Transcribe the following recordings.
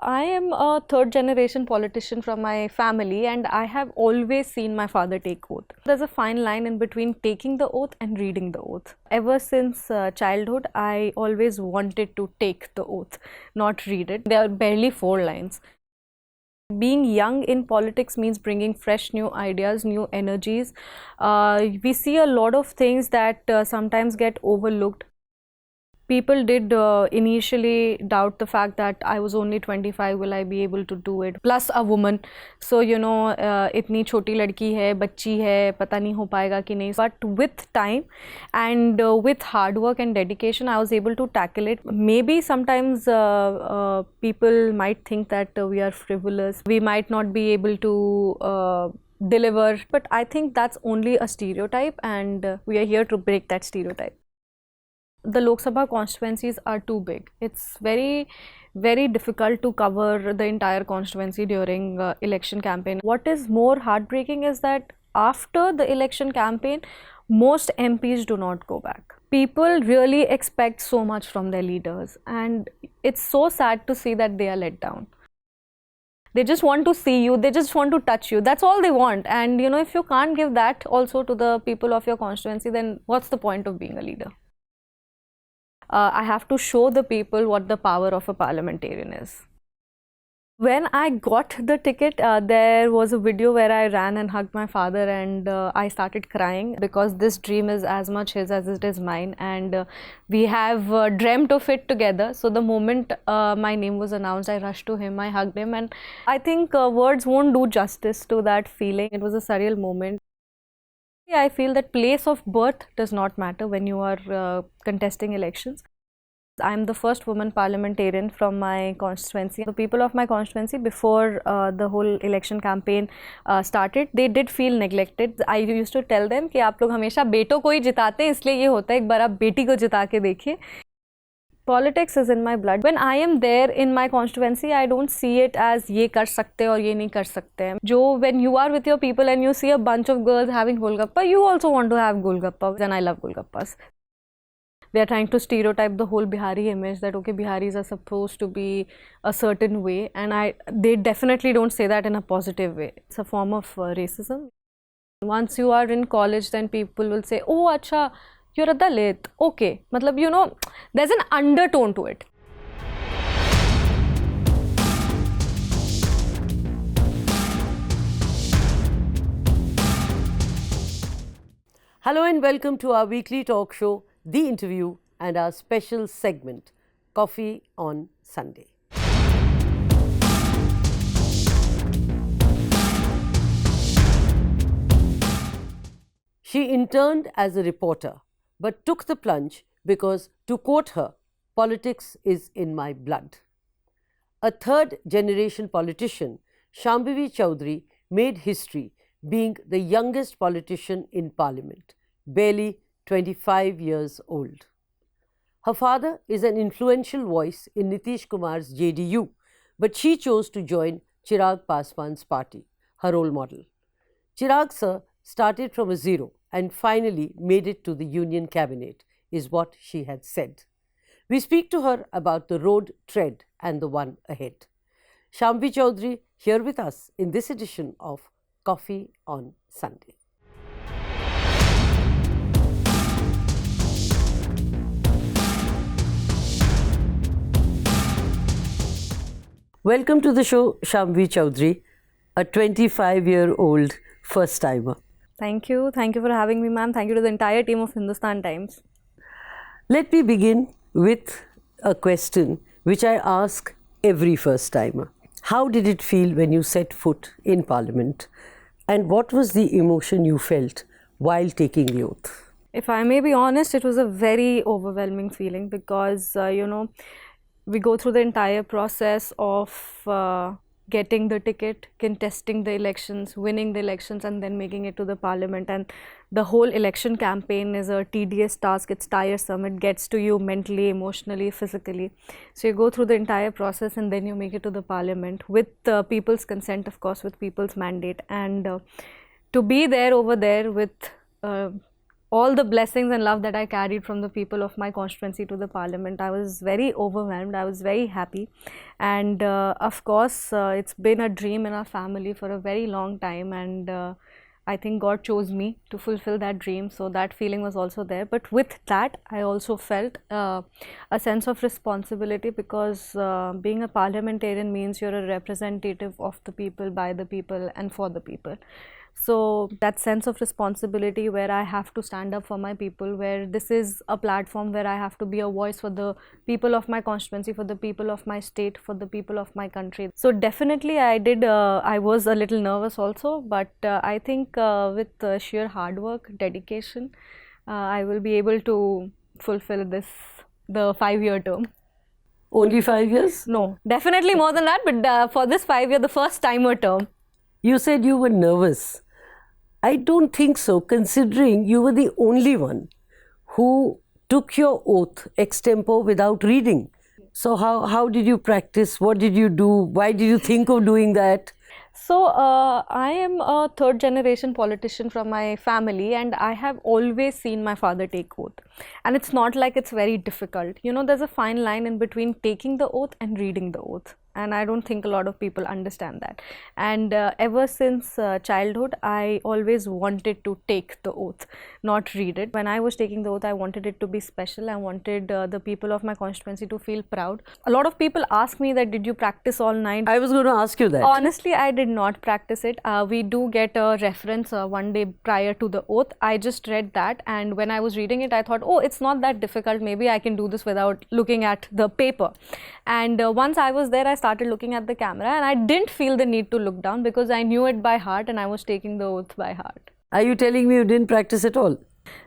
I am a third generation politician from my family, and I have always seen my father take oath. There's a fine line in between taking the oath and reading the oath. Ever since childhood, I always wanted to take the oath, not read it. There are barely 4 lines. Being young in politics means bringing fresh new ideas, new energies. We see a lot of things that sometimes get overlooked. People did initially doubt the fact that I was only 25, will I be able to do it? Plus a woman. So, इतनी छोटी लड़की है, बच्ची है, पता नहीं हो पाएगा कि नहीं. But with time and with hard work and dedication, I was able to tackle it. Maybe sometimes people might think that we are frivolous. We might not be able to deliver. But I think that's only a stereotype, and we are here to break that stereotype. The Lok Sabha constituencies are too big. It's very, very difficult to cover the entire constituency during election campaign. What is more heartbreaking is that after the election campaign, most MPs do not go back. People really expect so much from their leaders, and it's so sad to see that they are let down. They just want to see you, they just want to touch you. That's all they want. And if you can't give that also to the people of your constituency, then what's the point of being a leader? I have to show the people what the power of a parliamentarian is. When I got the ticket, there was a video where I ran and hugged my father, and I started crying because this dream is as much his as it is mine, and we have dreamt of it together. So the moment my name was announced, I rushed to him, I hugged him, and I think words won't do justice to that feeling. It was a surreal moment. I feel that place of birth does not matter when you are contesting elections. I am the first woman parliamentarian from my constituency. The people of my constituency, before the whole election campaign started, they did feel neglected. I used to tell them कि आप लोग हमेशा बेटों को ही जिताते हैं, इसलिए ये होता है एक बार आप बेटी को जिता के देखिए. Politics is in my blood. When I am there in my constituency, I don't see it as ये कर सकते और ये नहीं कर सकते हैं. जो when you are with your people and you see a bunch of girls having golgappa, you also want to have golgappa, and I love golgappas. They are trying to stereotype the whole Bihari image that okay, Biharis are supposed to be a certain way, and they definitely don't say that in a positive way. It's a form of racism. Once you are in college, then people will say, oh, acha, you're a Dalit. Okay, matlab, there's an undertone to it. Hello and welcome to our weekly talk show, The Interview, and our special segment, Coffee on Sunday. She interned as a reporter, but took the plunge because, to quote her, politics is in my blood. A third generation politician, Shambhavi Chaudhary made history being the youngest politician in parliament, barely 25 years old. Her father is an influential voice in Nitish Kumar's JDU, but she chose to join Chirag Paswan's party, her role model. Chirag sir started from a zero and finally made it to the union cabinet, is what she had said. We speak to her about the road tread and the one ahead. Shambhavi Chaudhary here with us in this edition of Coffee on Sunday. Welcome to the show, Shambhavi Chaudhary, a 25-year-old first-timer. Thank you. Thank you for having me, ma'am. Thank you to the entire team of Hindustan Times. Let me begin with a question which I ask every first-timer. How did it feel when you set foot in Parliament? And what was the emotion you felt while taking the oath? If I may be honest, it was a very overwhelming feeling because, we go through the entire process of getting the ticket, contesting the elections, winning the elections, and then making it to the parliament. And the whole election campaign is a tedious task. It's tiresome. It gets to you mentally, emotionally, physically. So you go through the entire process and then you make it to the parliament with people's consent, of course, with people's mandate. And to be there over there with all the blessings and love that I carried from the people of my constituency to the parliament. I was very overwhelmed. I was very happy. And of course, it's been a dream in our family for a very long time. And I think God chose me to fulfill that dream. So that feeling was also there. But with that, I also felt a sense of responsibility, because being a parliamentarian means you're a representative of the people, by the people, and for the people. So that sense of responsibility where I have to stand up for my people, where this is a platform where I have to be a voice for the people of my constituency, for the people of my state, for the people of my country. So definitely I was a little nervous also, but I think with sheer hard work, dedication, I will be able to fulfill the 5-year term. Only 5 years? No, definitely more than that, but for this 5-year, the first timer term. You said you were nervous. I don't think so, considering you were the only one who took your oath ex tempore without reading. So how did you practice? What did you do? Why did you think of doing that? So I am a third generation politician from my family, and I have always seen my father take oath. And it's not like it's very difficult. You know, there's a fine line in between taking the oath and reading the oath. And I don't think a lot of people understand that. And ever since childhood, I always wanted to take the oath, not read it. When I was taking the oath, I wanted it to be special. I wanted the people of my constituency to feel proud. A lot of people ask me that, did you practice all night? I was going to ask you that. Honestly, I did not practice it. We do get a reference one day prior to the oath. I just read that, and when I was reading it, I thought, oh, it's not that difficult. Maybe I can do this without looking at the paper. And once I was there, I started looking at the camera, and I didn't feel the need to look down, because I knew it by heart and I was taking the oath by heart. Are you telling me you didn't practice at all?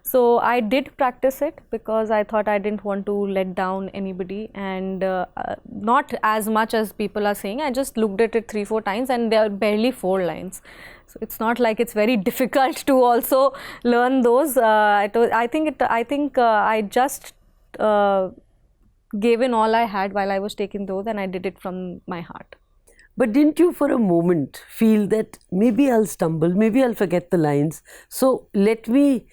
So I did practice it, because I thought I didn't want to let down anybody, and not as much as people are saying. I just looked at it 3-4 times, and there are barely 4 lines. So it's not like it's very difficult to also learn those. I think I just gave in all I had while I was taking those, and I did it from my heart. But didn't you for a moment feel that maybe I'll stumble, maybe I'll forget the lines, so let me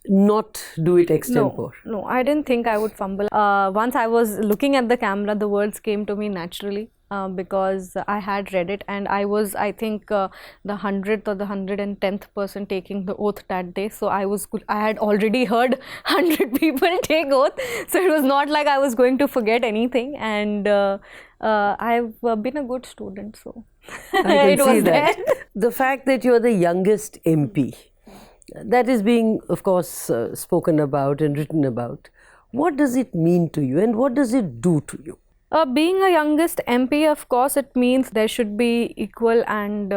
not do it ex tempore? No, I didn't think I would fumble. Once I was looking at the camera, the words came to me naturally. Because I had read it, and I was, I think, the 100th or the 110th person taking the oath that day. So I had already heard 100 people take oath, so it was not like I was going to forget anything. And I've been a good student, so I it can see was that. there. The fact that you are the youngest MP, that is being, of course, spoken about and written about. What does it mean to you, and what does it do to you? Being a youngest MP, of course, it means there should be equal and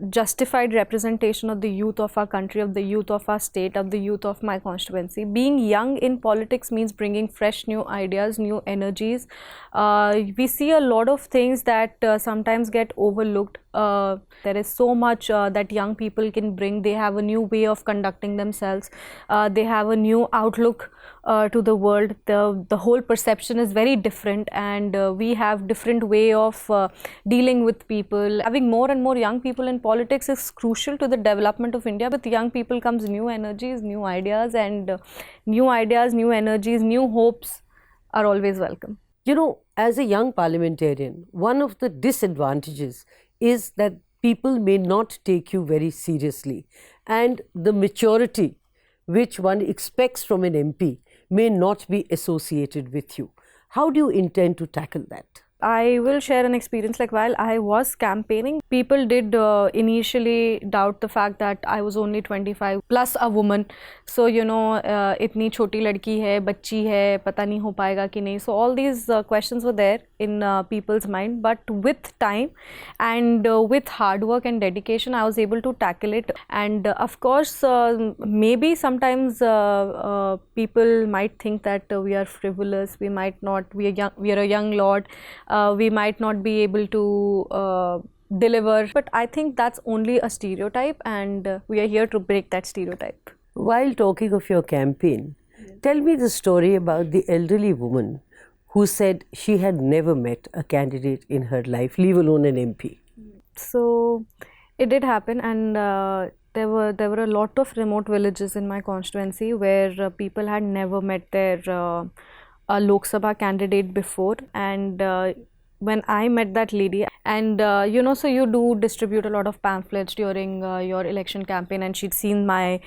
justified representation of the youth of our country, of the youth of our state, of the youth of my constituency. Being young in politics means bringing fresh new ideas, new energies. We see a lot of things that sometimes get overlooked. There is so much that young people can bring. They have a new way of conducting themselves. They have a new outlook to the world. The whole perception is very different, and we have different way of dealing with people. Having more and more young people in politics is crucial to the development of India. With young people comes new energies, new ideas, and new energies, new hopes are always welcome. You know, as a young parliamentarian, one of the disadvantages is that people may not take you very seriously, and the maturity which one expects from an MP may not be associated with you. How do you intend to tackle that? I will share an experience. Like, while I was campaigning, people did initially doubt the fact that I was only 25 plus a woman. So, you know, itni choti ladki hai, bachchi hai, pata nahi ho paega ki nahi. So all these questions were there in people's mind. But with time and with hard work and dedication, I was able to tackle it. And of course, maybe sometimes people might think that we are frivolous. We might not. We are a young lot. We might not be able to deliver, but I think that's only a stereotype, and we are here to break that stereotype. While talking of your campaign, tell me the story about the elderly woman who said she had never met a candidate in her life, leave alone an MP. So it did happen, and there were a lot of remote villages in my constituency where people had never met their Lok Sabha candidate before, and when I met that lady, and so you do distribute a lot of pamphlets during your election campaign, and she'd seen my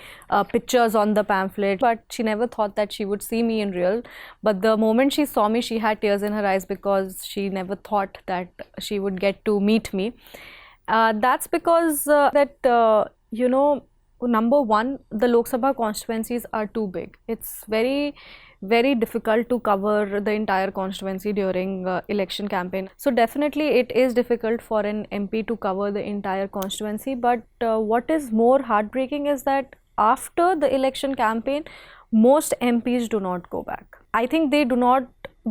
pictures on the pamphlet, but she never thought that she would see me in real. But the moment she saw me, she had tears in her eyes because she never thought that she would get to meet me. That's because number one, the Lok Sabha constituencies are too big. It's very, very difficult to cover the entire constituency during election campaign. So definitely it is difficult for an MP to cover the entire constituency. But what is more heartbreaking is that after the election campaign, most MPs do not go back. I think they do not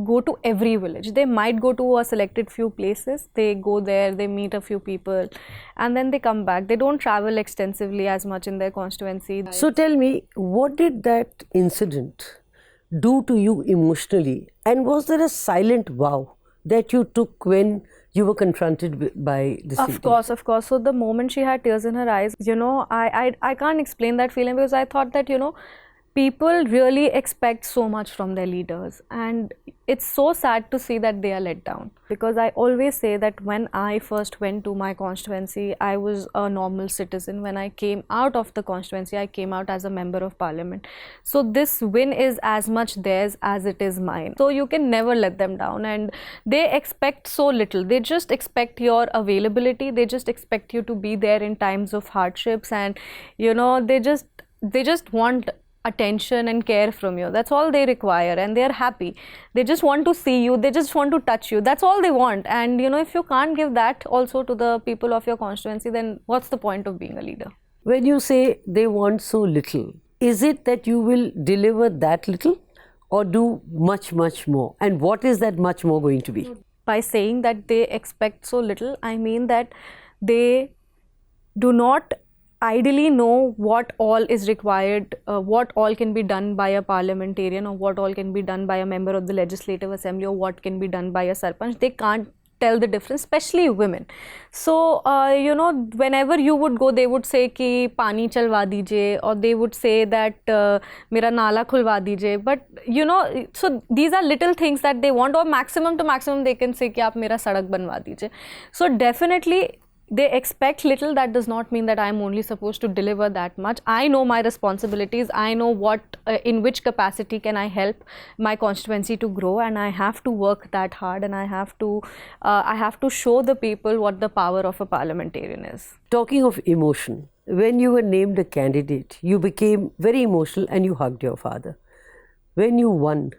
go to every village. They might go to a selected few places. They go there, they meet a few people, and then they come back. They don't travel extensively as much in their constituency. So tell me, what did that incident do to you emotionally? And was there a silent vow that you took when you were confronted by this Of course, of course. So the moment she had tears in her eyes, I can't explain that feeling, because I thought that, people really expect so much from their leaders, and it's so sad to see that they are let down. Because I always say that when I first went to my constituency, I was a normal citizen. When I came out of the constituency, I came out as a member of parliament. So this win is as much theirs as it is mine. So you can never let them down, and they expect so little. They just expect your availability. They just expect you to be there in times of hardships, and they just want attention and care from you. That's all they require, and they're happy. They just want to see you, they just want to touch you. That's all they want. And if you can't give that also to the people of your constituency, then what's the point of being a leader? When you say they want so little, is it that you will deliver that little or do much, much more? And what is that much more going to be? By saying that they expect so little, I mean that they do not ideally know what all is required, what all can be done by a parliamentarian, or what all can be done by a member of the legislative assembly, or what can be done by a sarpanch. They can't tell the difference, especially women. So whenever you would go, they would say ki pani chalwa dijiye, or they would say that mera nala khulwa dijiye. But so these are little things that they want, or maximum to maximum they can say ki aap mera sadak banwa dijiye. So definitely they expect little. That does not mean that I am only supposed to deliver that much. I know my responsibilities. I know what, in which capacity can I help my constituency to grow, and I have to work that hard, and I have to show the people what the power of a parliamentarian is. Talking of emotion, when you were named a candidate, you became very emotional and you hugged your father. When you won,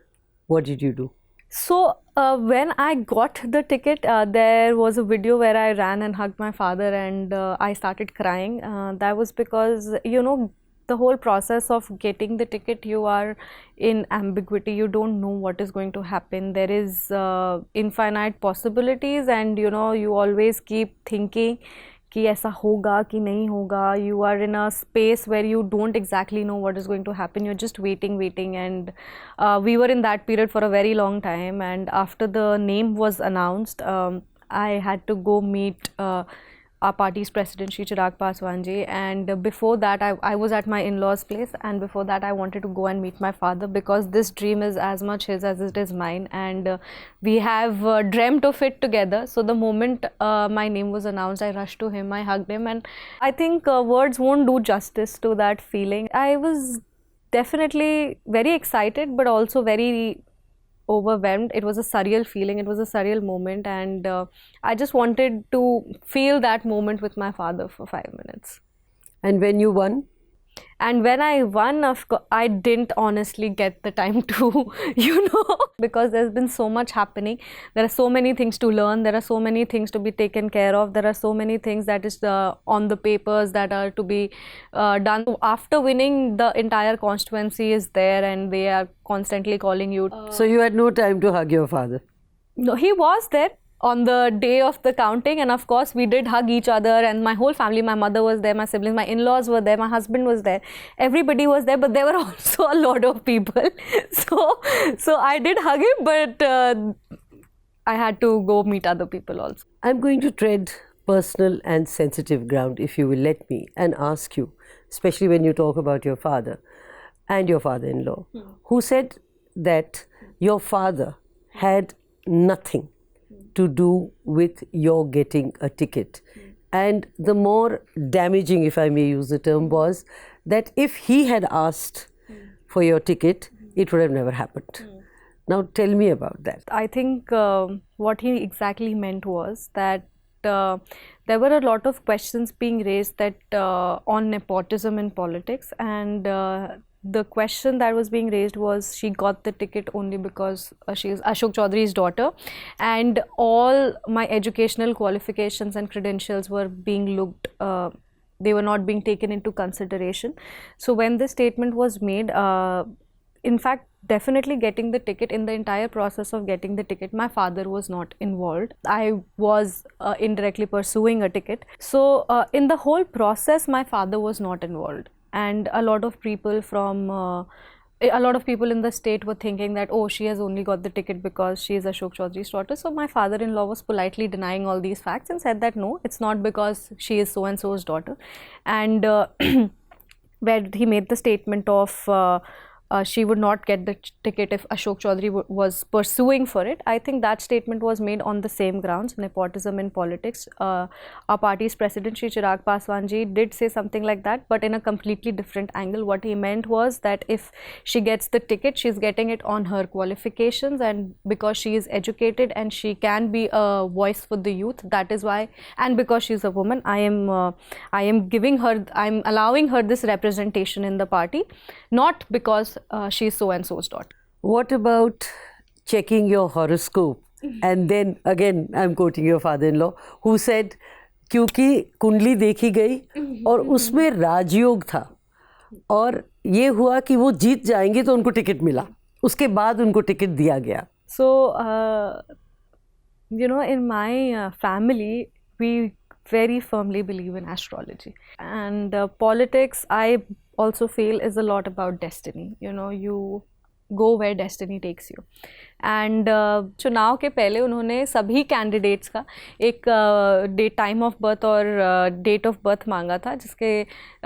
what did you do? So when I got the ticket, there was a video where I ran and hugged my father, and I started crying. That was because, the whole process of getting the ticket, you are in ambiguity. You don't know what is going to happen. There is infinite possibilities, and you always keep thinking कि ऐसा होगा कि नहीं होगा. You are in a space where you don't exactly know what is going to happen. You're just waiting, and we were in that period for a very long time. And after the name was announced, I had to go meet our party's president, Shri Chirag Paswan ji, and before that I was at my in-laws' place, and before that I wanted to go and meet my father, because this dream is as much his as it is mine, and we have dreamt of it together. So the moment my name was announced, I rushed to him, I hugged him, and I think words won't do justice to that feeling. I was definitely very excited, but also very overwhelmed. It was a surreal feeling, it was a surreal moment, and I just wanted to feel that moment with my father for 5 minutes. And when you won? And when I won, of course, I didn't honestly get the time to, because there's been so much happening. There are so many things to learn. There are so many things to be taken care of. There are so many things that is on the papers that are to be done. After winning, the entire constituency is there, and they are constantly calling you. So you had no time to hug your father? No, he was there on the day of the counting, and of course we did hug each other, and my whole family, my mother was there, my siblings, my in-laws were there, my husband was there, everybody was there, but there were also a lot of people. So I did hug him, but I had to go meet other people also. I'm going to tread personal and sensitive ground, if you will let me, and ask you, especially when you talk about your father and your father-in-law, who said that your father had nothing to do with your getting a ticket. And the more damaging, if I may use the term, was that if he had asked for your ticket, it would have never happened. Now tell me about that. I think what he exactly meant was that there were a lot of questions being raised that on nepotism in politics, and the question that was being raised was she got the ticket only because she is Ashok Chaudhary's daughter, and all my educational qualifications and credentials were being looked. They were not being taken into consideration. So when this statement was made, in fact, definitely getting the ticket, in the entire process of getting the ticket, my father was not involved. I was indirectly pursuing a ticket. So in the whole process, my father was not involved. And a lot of people in the state were thinking that, oh, she has only got the ticket because she is Ashok Chaudhary's daughter. So my father-in-law was politely denying all these facts and said that no, it's not because she is so-and-so's daughter. And where he made the statement of she would not get the ticket if Ashok Chaudhary was pursuing for it. I think that statement was made on the same grounds, nepotism in politics. Our party's president, Shri Chirag Paswan ji, did say something like that, but in a completely different angle. What he meant was that if she gets the ticket, she's getting it on her qualifications, and because she is educated and she can be a voice for the youth, that is why, and because she's a woman, I am allowing her this representation in the party, not because she is so and so's daughter. What about checking your horoscope? And then again, I'm quoting your father-in-law, who said, क्योंकि कुंडली देखी गई और उसमें राजयोग था और ये हुआ कि वो जीत जाएंगे तो उनको टिकट मिला, उसके बाद उनको टिकट दिया गया. So, in my family, we very firmly believe in astrology, and politics, I also feel, is a lot about destiny. You go where destiny takes you. And चुनाव के पहले उन्होंने सभी कैंडिडेट्स का एक टाइम ऑफ बर्थ और date of birth मांगा था, जिसके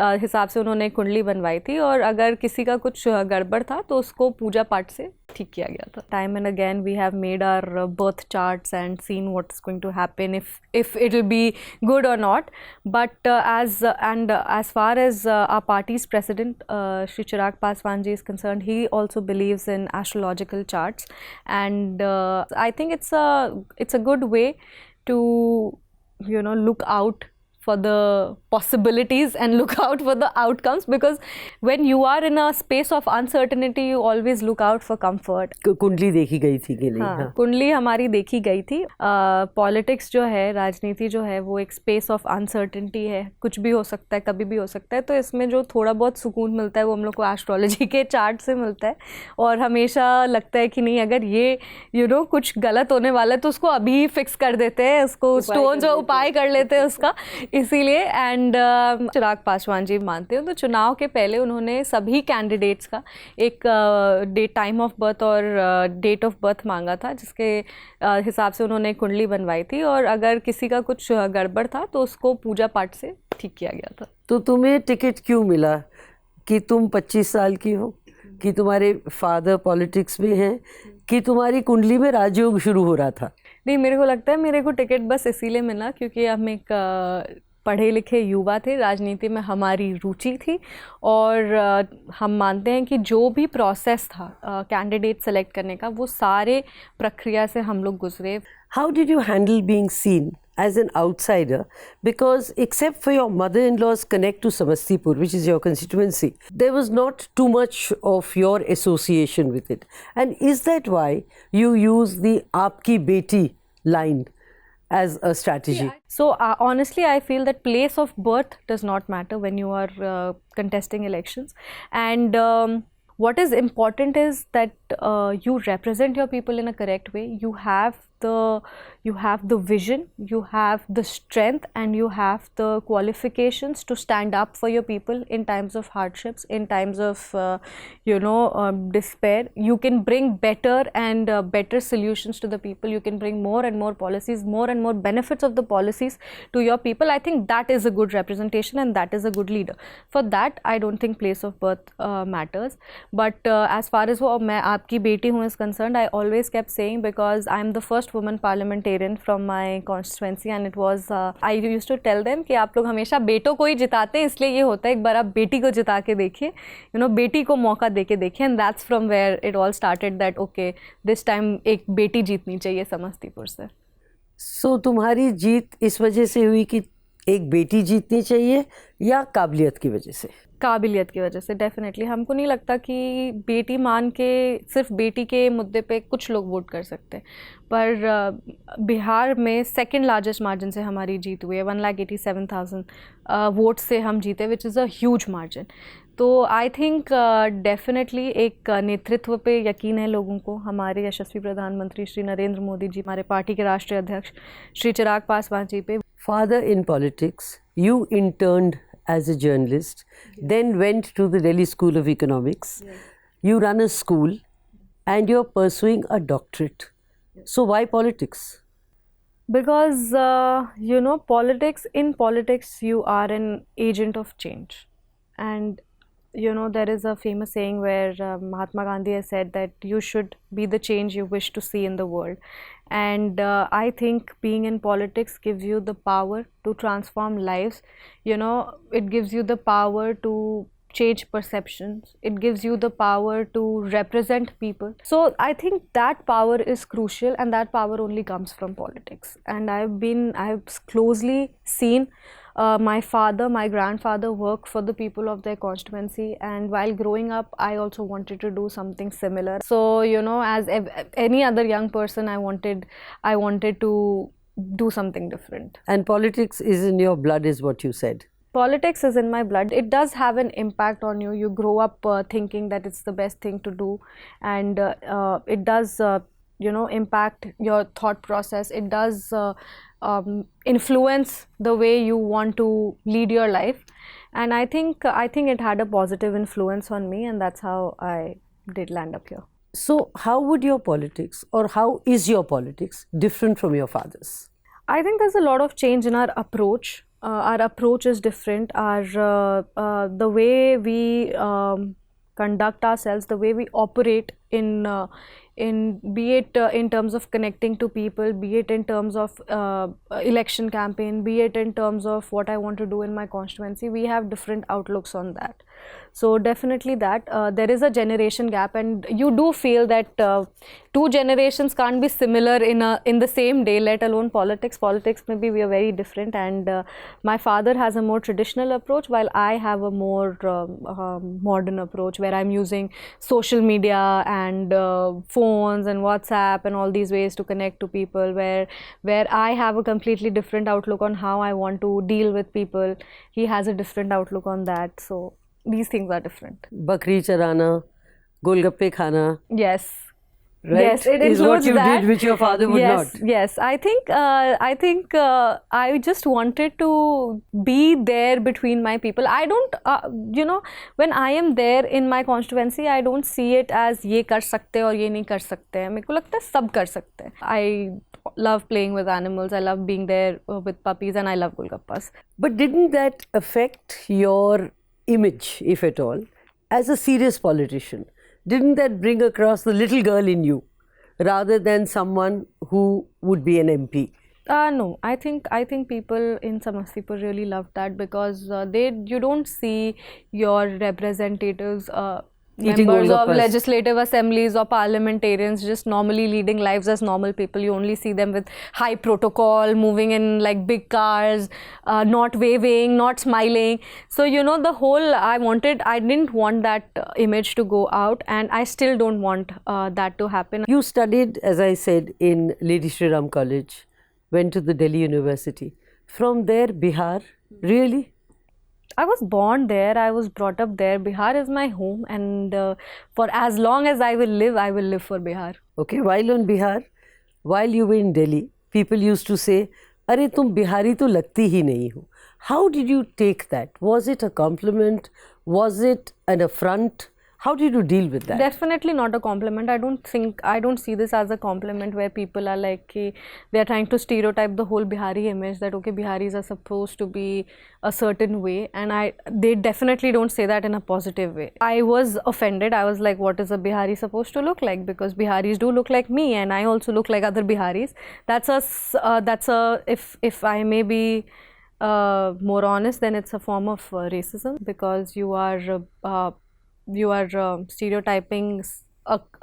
हिसाब से उन्होंने कुंडली बनवाई थी, और अगर किसी का कुछ गड़बड़ था तो उसको पूजा पाठ से ठीक किया गया था. Time and again we have made our birth charts and seen what is going to happen, if it will be good or not. But as far as our party's president, Shri Chirag Paswan ji, is concerned, he also believes in astrological charts, and I think it's a good way to look out for the possibilities and look out for the outcomes, because when you are in a space of uncertainty, you always look out for comfort. कुंडली देखी गई थी कि नहीं? हाँ, कुंडली हमारी देखी गई थी. पॉलिटिक्स जो है, राजनीति जो है, वो एक स्पेस ऑफ अनसर्टेनिटी है, कुछ भी हो सकता है, कभी भी हो सकता है. तो इसमें जो थोड़ा बहुत सुकून मिलता है वो हम लोग को एस्ट्रोलॉजी के चार्ट से मिलता है, और हमेशा लगता है कि नहीं, अगर ये कुछ गलत होने वाला है तो उसको अभी फिक्स कर देते हैं, उसको स्टोन्स और उपाय कर लेते हैं उसका. इसीलिए एंड चिराग पासवान जी मानते हैं, तो चुनाव के पहले उन्होंने सभी कैंडिडेट्स का एक टाइम ऑफ बर्थ और डेट ऑफ बर्थ मांगा था, जिसके हिसाब से उन्होंने कुंडली बनवाई थी, और अगर किसी का कुछ गड़बड़ था तो उसको पूजा पाठ से ठीक किया गया था. तो तुम्हें टिकट क्यों मिला? कि तुम 25 साल की हो, कि तुम्हारे फादर पॉलिटिक्स में हैं, कि तुम्हारी कुंडली में राजयोग शुरू हो रहा था? नहीं, मेरे को लगता है मेरे को टिकट बस इसीलिए मिला क्योंकि हम एक पढ़े लिखे युवा थे, राजनीति में हमारी रुचि थी, और हम मानते हैं कि जो भी प्रोसेस था कैंडिडेट सेलेक्ट करने का, वो सारे प्रक्रिया से हम लोग गुजरे. How did you handle being seen as an outsider? Because except for your mother-in-law's connect to Samastipur, which is your constituency, there was not too much of your association with it. And is that why you use the Aapki Beti line as a strategy? Yeah. So honestly, I feel that place of birth does not matter when you are contesting elections, and what is important is that you represent your people in a correct way, you have the vision, you have the strength, and you have the qualifications to stand up for your people in times of hardships, in times of despair. You can bring better and better solutions to the people. You can bring more and more policies, more and more benefits of the policies to your people. I think that is a good representation, and that is a good leader. For that, I don't think place of birth matters. But as far as वो मैं आपकी बेटी हूँ is concerned, I always kept saying, because I am the first woman parliamentarian from my constituency, and it was I used to tell them कि आप लोग हमेशा बेटों को ही जिताते हैं, इसलिए ये होता है एक बार आप बेटी को जिता के देखिए, बेटी को मौका दे के देखिए. And that's from where it all started, that okay, this time एक बेटी जीतनी चाहिए समस्तीपुर से. So तुम्हारी जीत इस वजह से हुई कि एक बेटी जीतनी चाहिए, या काबिलियत की वजह से? काबिलियत की वजह से डेफिनेटली. हमको नहीं लगता कि बेटी मान के सिर्फ बेटी के मुद्दे पे कुछ लोग वोट कर सकते हैं, पर बिहार में सेकंड लार्जेस्ट मार्जिन से हमारी जीत हुई है. 1,87,000 वोट से हम जीते, which is a huge margin. तो आई थिंक डेफिनेटली एक नेतृत्व पे यकीन है लोगों को. हमारे यशस्वी प्रधानमंत्री श्री नरेंद्र मोदी जी, हमारे पार्टी के राष्ट्रीय अध्यक्ष श्री चिराग पासवान जी पे. Father in politics, you interned as a journalist, then went to the Delhi School of Economics. You run a school and you're pursuing a doctorate. So why politics? Because politics, in politics you are an agent of change. And there is a famous saying where Mahatma Gandhi has said that you should be the change you wish to see in the world. And I think being in politics gives you the power to transform lives. It gives you the power to change perceptions. It gives you the power to represent people. So I think that power is crucial, and that power only comes from politics. And I've closely seen my father, my grandfather work for the people of their constituency, and while growing up I also wanted to do something similar. So as any other young person, I wanted to do something different. And politics is in your blood, is what you said. Politics is in my blood. It does have an impact on you. You grow up thinking that it's the best thing to do, and it does impact your thought process. It does influence the way you want to lead your life, and I think it had a positive influence on me, and that's how I did land up here. So how would your politics, or how is your politics different from your father's? I think there's a lot of change in our approach. Our approach is different. The way we conduct ourselves, the way we operate in be it in terms of connecting to people, be it in terms of election campaign, be it in terms of what I want to do in my constituency, we have different outlooks on that. So definitely that there is a generation gap, and you do feel that two generations can't be similar in the same day, let alone politics. Politics maybe we are very different, and my father has a more traditional approach, while I have a more modern approach, where I'm using social media and phones and WhatsApp and all these ways to connect to people, where I have a completely different outlook on how I want to deal with people. He has a different outlook on that. So these things are different. Bakri charana, golgappe khana. Yes. Right? Yes, it is includes what you that. did, which your father would Yes, not. yes. I think I just wanted to be there between my people. I don't, when I am there in my constituency, I don't see it as ये कर सकते और ये नहीं कर सकते हैं. मेरे को लगता है सब कर सकते हैं. I love playing with animals. I love being there with puppies, and I love golgappas. But didn't that affect your image, if at all, as a serious politician? Didn't that bring across the little girl in you rather than someone who would be an MP? No, I think people in Samastipur really love that, because you don't see your representatives, members of legislative assemblies or parliamentarians just normally leading lives as normal people. You only see them with high protocol, moving in like big cars, not waving, not smiling. So the whole, I didn't want that image to go out, and I still don't want that to happen. You studied, as I said, in Lady Shri Ram College, went to the Delhi University. From there, Bihar, really? I was born there, I was brought up there. Bihar is my home, and for as long as I will live for Bihar. Okay, while on Bihar, while you were in Delhi, people used to say, "Arey tum Bihari to lagti hi nahi ho." How did you take that? Was it a compliment? Was it an affront? How did you deal with that? Definitely not a compliment. I don't see this as a compliment where people are like, कि they are trying to stereotype the whole Bihari image that okay, Biharis are supposed to be a certain way, and they definitely don't say that in a positive way. I was offended. I was like, what is a Bihari supposed to look like? Because Biharis do look like me, and I also look like other Biharis. That's a if I may be more honest, then it's a form of racism, because you are stereotyping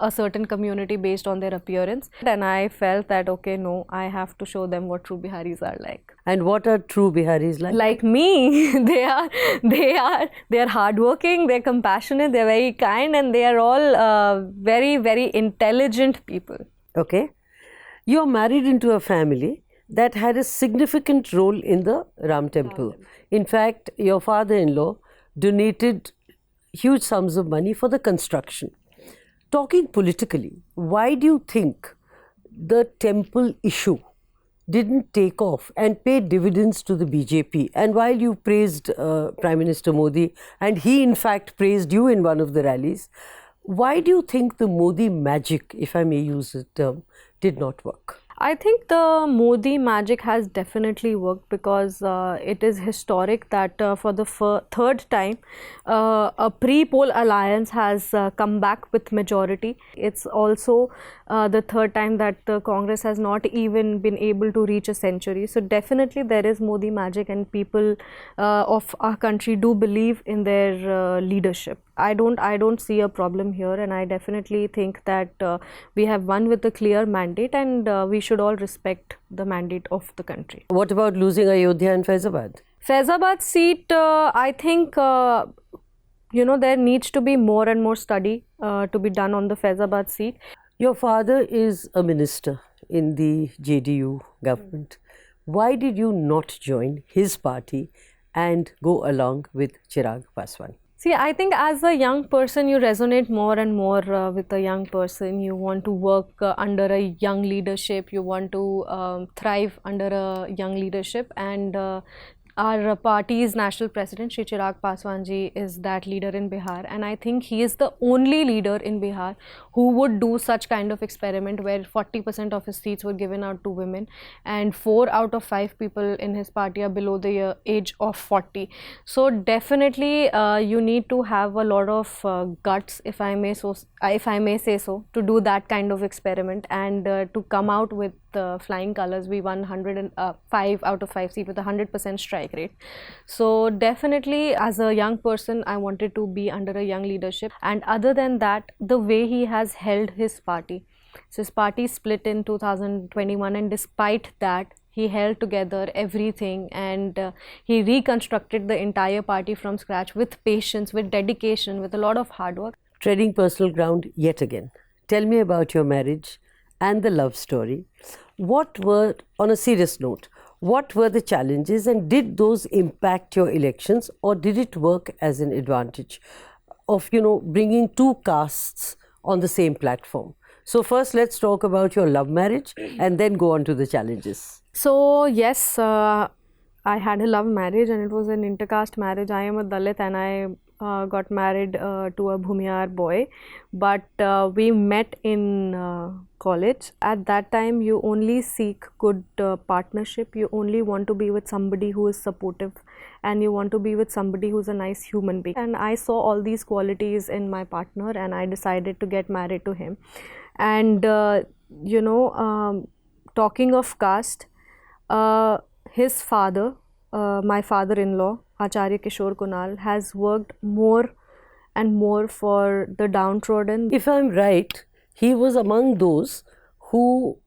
a certain community based on their appearance, and I felt that okay, no, I have to show them what true Biharis are like. And what are true Biharis like? Like me. They are hardworking, they're compassionate, they're very kind, and they are all very, very intelligent people. Okay. You're married into a family that had a significant role in the Ram Temple. In fact, your father-in-law donated huge sums of money for the construction. Talking politically, why do you think the temple issue didn't take off and pay dividends to the BJP? And while you praised Prime Minister Modi, and he in fact praised you in one of the rallies, why do you think the Modi magic, if I may use the term, did not work? I think the Modi magic has definitely worked, because it is historic that for the third time a pre-poll alliance has come back with majority. It's also the third time that Congress has not even been able to reach a century. So definitely there is Modi magic, and people of our country do believe in their leadership. I don't see a problem here, and I definitely think that we have won with a clear mandate, and we should all respect the mandate of the country. What about losing Ayodhya and Faizabad? Faizabad seat, I think there needs to be more and more study to be done on the Faizabad seat. Your father is a minister in the JDU government. Why did you not join his party and go along with Chirag Paswan? See, I think as a young person, you resonate more and more with a young person. You want to work under a young leadership. You want to thrive under a young leadership. And our party's national president, Shri Chirag Paswan ji, is that leader in Bihar. And I think he is the only leader in Bihar who would do such kind of experiment where 40% of his seats were given out to women, and 4 out of 5 people in his party are below the age of 40. So definitely you need to have a lot of guts, if I may say so, to do that kind of experiment, and to come out with flying colors. We won 105 out of 5 seats with 100% strike rate. So definitely as a young person, I wanted to be under a young leadership. And other than that, the way he has held his party, so his party split in 2021, and despite that he held together everything, and he reconstructed the entire party from scratch with patience, with dedication, with a lot of hard work. Treading personal ground yet again. Tell me about your marriage and the love story. What were, on a serious note, what were the challenges, and did those impact your elections, or did it work as an advantage of, bringing two castes on the same platform? So first let's talk about your love marriage and then go on to the challenges. So yes, I had a love marriage, and it was an intercaste marriage. I am a Dalit, and I got married to a Bhumihar boy, but we met in college. At that time, you only seek good partnership. You only want to be with somebody who is supportive, and you want to be with somebody who's a nice human being. And I saw all these qualities in my partner, and I decided to get married to him. And talking of caste, his father, my father-in-law, Acharya Kishore Kunal, has worked more and more for the downtrodden. If I'm right, he was among those who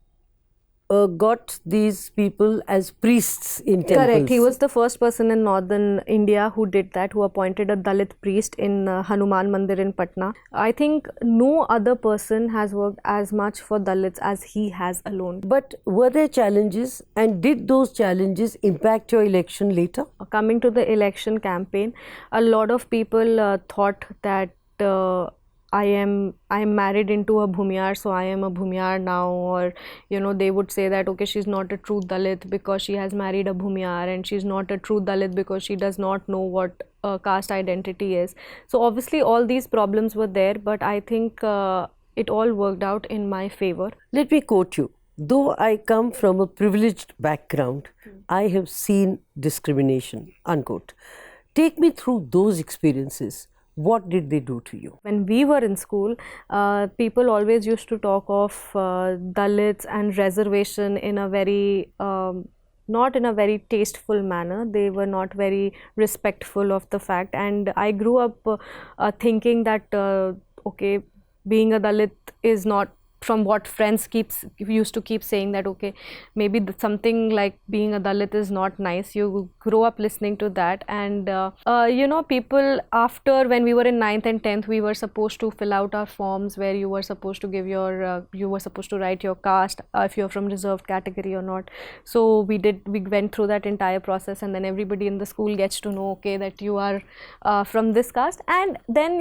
got these people as priests in temples. Correct. He was the first person in northern India who did that, who appointed a Dalit priest in Hanuman Mandir in Patna. I think no other person has worked as much for Dalits as he has alone. But were there challenges, and did those challenges impact your election later? Coming to the election campaign, a lot of people thought that I am married into a Bhumiyar, so I am a Bhumiyar now, or they would say that okay, she's not a true Dalit because she has married a Bhumiyar, and she's not a true Dalit because she does not know what caste identity is. So obviously all these problems were there, but I think it all worked out in my favor. Let me quote you. Though I come from a privileged background, I have seen discrimination, unquote. Take me through those experiences. What did they do to you? When we were in school, people always used to talk of Dalits and reservation in a very not in a very tasteful manner. They were not very respectful of the fact, and I grew up thinking that okay, being a Dalit is not, from what friends used to keep saying, that okay, maybe something like being a Dalit is not nice. You grow up listening to that, and people, after, when we were in 9th and 10th, we were supposed to fill out our forms where you were supposed to give your you were supposed to write your caste, if you're from reserved category or not. So we went through that entire process, and then everybody in the school gets to know, okay, that you are from this caste, and then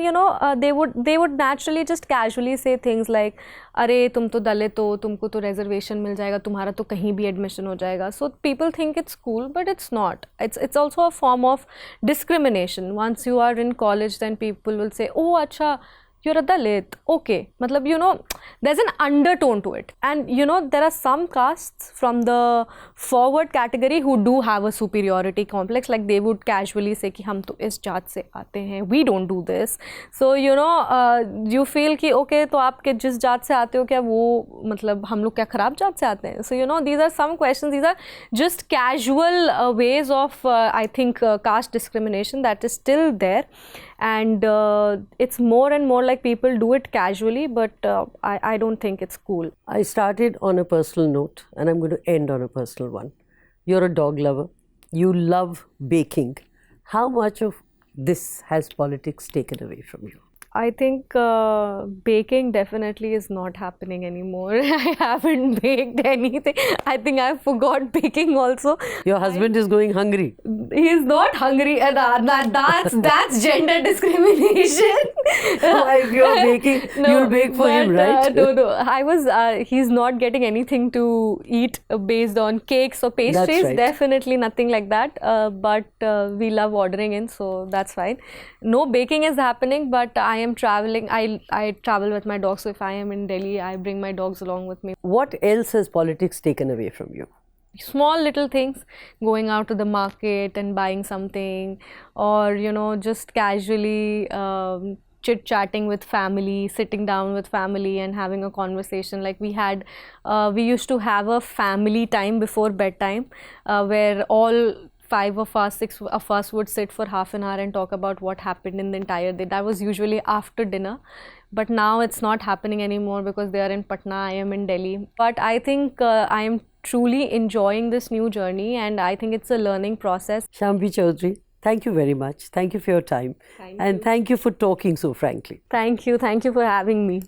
they would naturally just casually say things like, अरे तुम तो दलित हो, तुमको तो reservation मिल जाएगा, तुम्हारा तो कहीं भी admission हो जाएगा. So people think it's cool, but it's not. It's also a form of discrimination. Once you are in college, then people will say, oh अच्छा, you're a Dalit, okay. Matlab, there's an undertone to it. And there are some castes from the forward category who do have a superiority complex. Like they would casually say कि हम तो इस जात से आते हैं, we don't do this. So you feel कि okay, तो आप के जिस जात से आते हो, क्या वो मतलब हम लोग क्या खराब जात से आते हैं? So these are some questions. These are just casual ways of I think caste discrimination that is still there. And it's more and more like people do it casually, but I don't think it's cool. I started on a personal note, and I'm going to end on a personal one. You're a dog lover. You love baking. How much of this has politics taken away from you? I think baking definitely is not happening anymore. I haven't baked anything. I think I forgot baking also. Your husband is going hungry. He's not hungry. That's gender discrimination. If you're baking, you'll bake for him, right? No. He's not getting anything to eat based on cakes or pastries. That's right. Definitely nothing like that. But we love ordering in, so that's fine. No baking is happening, but I am traveling. I travel with my dogs, so if I am in Delhi, I bring my dogs along with me. What else has politics taken away from you? Small little things, going out to the market and buying something, or just casually chit-chatting with family, sitting down with family and having a conversation. Like we used to have a family time before bedtime where all 5 of us, 6 of us would sit for half an hour and talk about what happened in the entire day. That was usually after dinner, but now it's not happening anymore because they are in Patna, I am in Delhi. But I think I am truly enjoying this new journey, and I think it's a learning process. Shambhi Chaudhary, thank you very much. Thank you for your time. Thank you for talking so frankly. Thank you for having me.